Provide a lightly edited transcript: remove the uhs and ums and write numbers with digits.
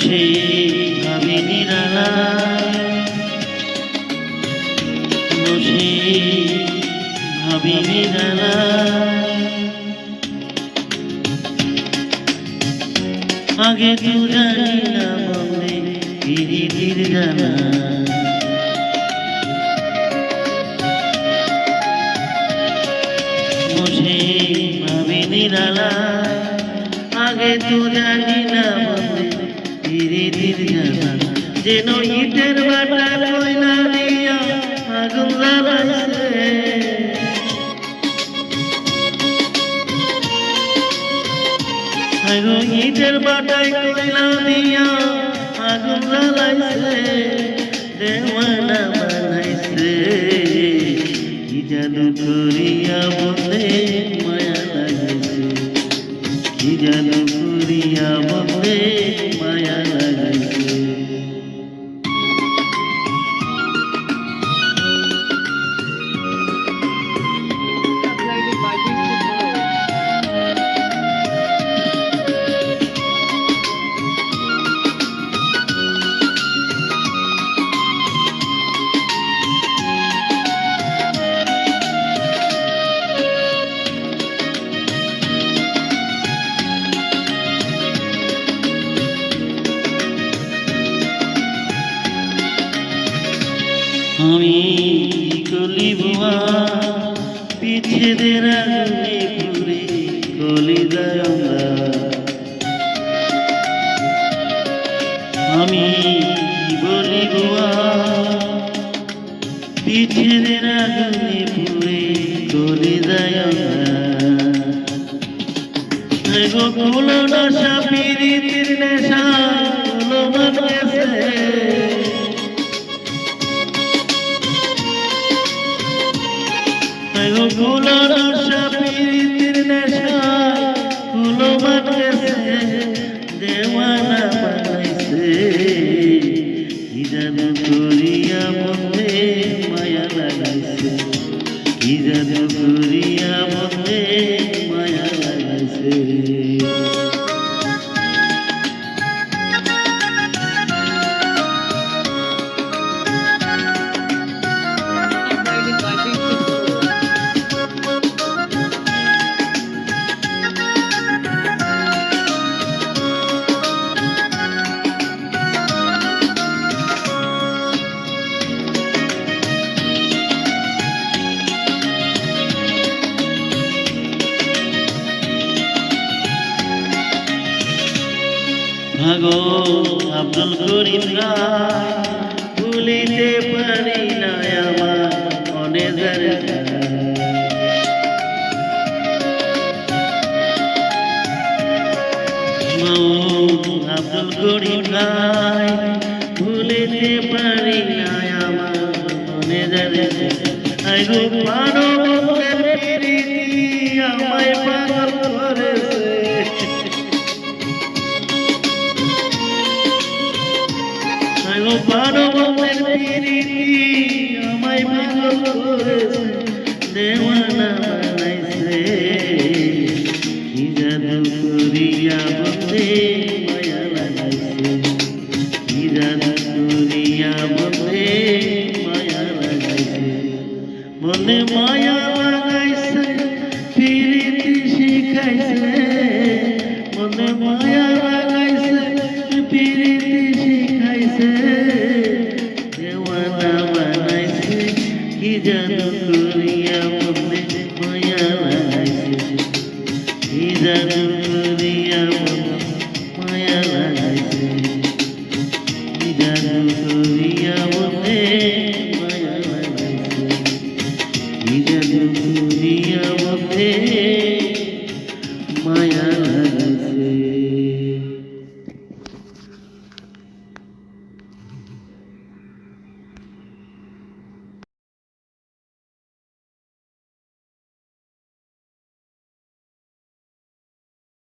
বসে ভাবি নিরালায়, বসে ভাবি নিরালায়। আগে তো জানি না বলে পিরিতির জানা, বসে ভাবি নিরালায়। আগে তো জানি না বলে পিরিতির জানা, যেন ইটের বাটা কয়লা দিয়া আগুন জ্বালাইছে। ইটের বাটায় কয়লা দিয়া আগুন জ্বালাইছে, দেওয়ানা বানাইছে। কি জাদু করিয়া বলে মায়া লাগাইছে, কি জাদু করিয়া বলে মায়া লাগাইছে। আমি কলি বুয়া পিছেদের আগুনে পুরে কলি যায়। আমি বলি বুয়া পিছেদের আগুনে পুরে কলি যায়। কুলো নশা পিরিতির নেশা কুলো বানিয়েছে, কুলো নশা পিরিতির নেশা কুলো বানিয়েছে, দেওয়ানা বানাইছে। কি জাদু করিয়া বলে মায়া লাগাইছে, কি জাদু করিয়া বলে মায়া লাগাইছে। ভাগো আব্দুল করিম গায়, ভুলিতে পারি না আমার মনে যারে। আব্দুল করিম গায়, ভুলিতে পারি না আমার মনে যারে। আইগো মানবের প্রীতি আমায় পাগল করেছে, মানবের প্রীতি আমায় পাগল করেছে, দেওয়ানা বানাইছে। কি জাদু করিয়া বলে মায়া লাগাইছে, কি জাদু করিয়া বলে মায়া লাগাইছে। বলে মায়া লাগাইছে প্রীতি শিখাইছে, বলে মায়া লাগাইছে প্রীতি শিখাইছে, দেওয়ানা বানাইছে। কি জাদু করিয়া বলে মায়া লাগাইছে, কি জাদু করিয়া বলে মায়া লাগাইছে, কি জাদু